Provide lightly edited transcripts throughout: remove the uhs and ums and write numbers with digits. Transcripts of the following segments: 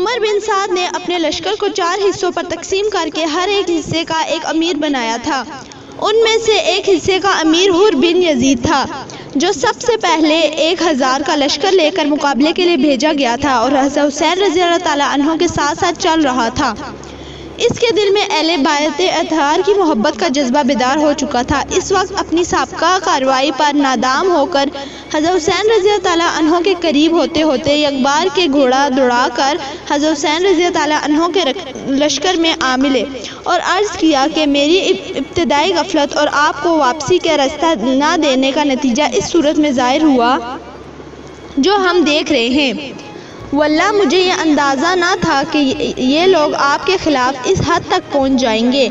عمر بن سعد نے اپنے لشکر کو 4 حصوں پر تقسیم کر کے ہر ایک حصے کا ایک امیر بنایا تھا۔ ان میں سے ایک حصے کا امیر حر بن یزید تھا، جو سب سے پہلے 1000 کا لشکر لے کر مقابلے کے لیے بھیجا گیا تھا اور حضرت حسین رضی اللہ تعالیٰ عنہ کے ساتھ ساتھ چل رہا تھا۔ اس کے دل میں اہل بیت اطہار کی محبت کا جذبہ بیدار ہو چکا تھا۔ اس وقت اپنی سابقہ کارروائی پر نادام ہو کر حضرت حسین رضی اللہ تعالیٰ عنہ کے قریب ہوتے ہوتے یک بار کے گھوڑا دوڑا کر حضرت حسین رضی اللہ تعالیٰ عنہ کے لشکر میں آ ملے اور عرض کیا کہ میری ابتدائی غفلت اور آپ کو واپسی کا راستہ نہ دینے کا نتیجہ اس صورت میں ظاہر ہوا جو ہم دیکھ رہے ہیں۔ واللہ مجھے یہ اندازہ نہ تھا کہ یہ لوگ آپ کے خلاف اس حد تک پہنچ جائیں گے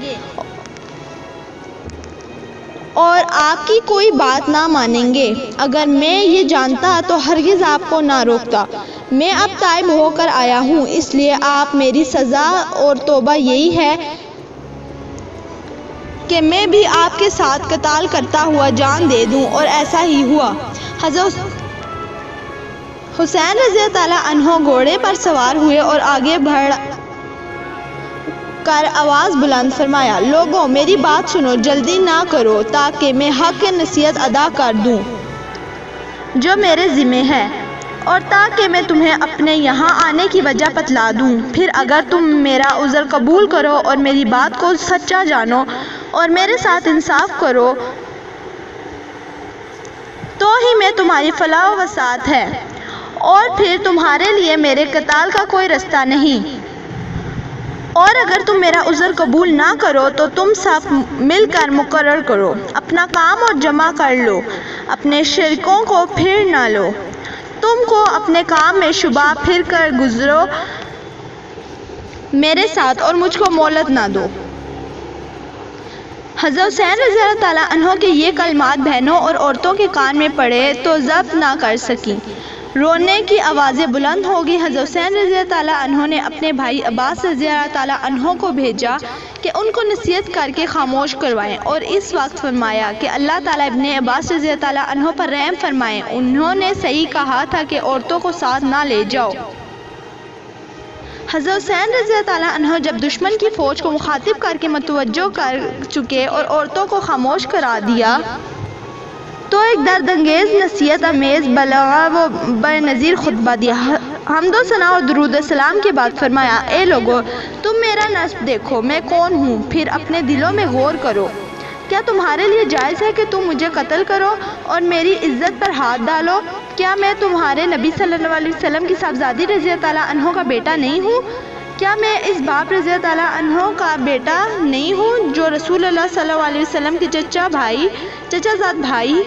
اور آپ کی کوئی بات نہ مانیں گے۔ اگر میں یہ جانتا تو ہرگز آپ کو نہ روکتا۔ میں اب تائب ہو کر آیا ہوں، اس لیے آپ میری سزا اور توبہ یہی ہے کہ میں بھی آپ کے ساتھ قتال کرتا ہوا جان دے دوں، اور ایسا ہی ہوا۔ حضرت حسین رضی اللہ تعالیٰ عنہ گھوڑے پر سوار ہوئے اور آگے بڑھ کر آواز بلند فرمایا، لوگوں میری بات سنو، جلدی نہ کرو تاکہ میں حق نصیحت ادا کر دوں جو میرے ذمہ ہے، اور تاکہ میں تمہیں اپنے یہاں آنے کی وجہ بتلا دوں۔ پھر اگر تم میرا عذر قبول کرو اور میری بات کو سچا جانو اور میرے ساتھ انصاف کرو تو ہی میں تمہاری فلاح و وسعت ہے، اور پھر تمہارے لیے میرے قتال کا کوئی رستہ نہیں۔ اور اگر تم میرا عذر قبول نہ کرو تو تم سب مل کر مقرر کرو، اپنا کام اور جمع کر لو، اپنے شریکوں کو پھر نہ لو، تم کو اپنے کام میں شبہ پھر کر گزرو میرے ساتھ اور مجھ کو مہلت نہ دو۔ حضرت حسین رضی اللہ تعالیٰ عنہ کے یہ کلمات بہنوں اور عورتوں کے کان میں پڑے تو ضبط نہ کر سکیں، رونے کی آوازیں بلند ہو گئی۔ حضرت حسین رضی اللہ تعالیٰ عنہ نے اپنے بھائی عباس رضی اللہ تعالیٰ عنہ کو بھیجا کہ ان کو نصیحت کر کے خاموش کروائیں، اور اس وقت فرمایا کہ اللہ تعالیٰ ابن عباس رضی اللہ تعالیٰ عنہ پر رحم فرمائیں، انہوں نے صحیح کہا تھا کہ عورتوں کو ساتھ نہ لے جاؤ۔ حضرت حسین رضی اللہ تعالیٰ عنہ جب دشمن کی فوج کو مخاطب کر کے متوجہ کر چکے اور عورتوں کو خاموش کرا دیا تو ایک درد انگیز نصیحت امیز بلغ و بے نظیر خطبہ دیا۔ حمد و ثنا اور درود السلام کے بعد فرمایا، اے لوگو تم میرا نسب دیکھو، میں کون ہوں، پھر اپنے دلوں میں غور کرو۔ کیا تمہارے لیے جائز ہے کہ تم مجھے قتل کرو اور میری عزت پر ہاتھ ڈالو؟ کیا میں تمہارے نبی صلی اللہ علیہ وسلم کی صاحبزادی رضی اللہ تعالیٰ عنہ کا بیٹا نہیں ہوں؟ کیا میں اس باپ رضی اللہ تعالیٰ عنہ کا بیٹا نہیں ہوں جو رسول اللہ صلی اللہ علیہ وسلم کے چچا زاد بھائی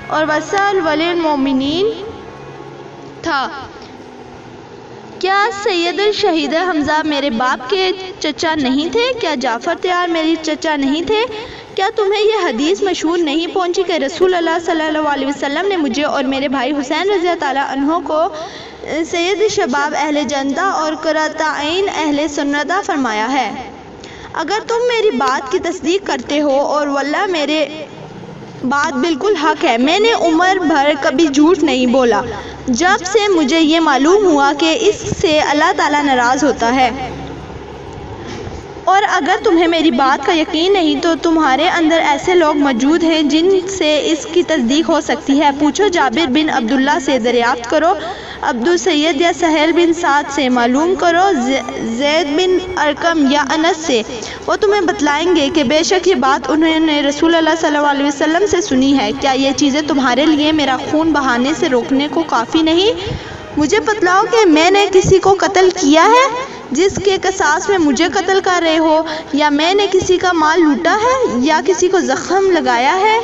اور وصل ولی المومنین تھا؟ کیا سید الشہید حمزہ میرے باپ کے چچا نہیں تھے؟ کیا جعفر تیار میری چچا نہیں تھے؟ کیا تمہیں یہ حدیث مشہور نہیں پہنچی کہ رسول اللہ صلی اللہ علیہ وسلم نے مجھے اور میرے بھائی حسین رضی اللہ تعالیٰ عنہ کو سید شباب اہل جنہ اور قرۃعین اہل سنت فرمایا ہے؟ اگر تم میری بات کی تصدیق کرتے ہو، اور واللہ میرے بات بالکل حق ہے، میں نے عمر بھر کبھی جھوٹ نہیں بولا جب سے مجھے یہ معلوم ہوا کہ اس سے اللہ تعالیٰ ناراض ہوتا ہے، اور اگر تمہیں میری بات کا یقین نہیں تو تمہارے اندر ایسے لوگ موجود ہیں جن سے اس کی تصدیق ہو سکتی ہے۔ پوچھو، جابر بن عبداللہ سے دریافت کرو، عبدالسید یا سہیل بن سعد سے معلوم کرو، زید بن ارقم یا انس سے، وہ تمہیں بتلائیں گے کہ بے شک یہ بات انہوں نے رسول اللہ صلی اللہ علیہ وسلم سے سنی ہے۔ کیا یہ چیزیں تمہارے لیے میرا خون بہانے سے روکنے کو کافی نہیں؟ مجھے بتلاؤ کہ میں نے کسی کو قتل کیا ہے جس کے قصاص میں مجھے قتل کر رہے ہو، یا میں نے کسی کا مال لوٹا ہے یا کسی کو زخم لگایا ہے؟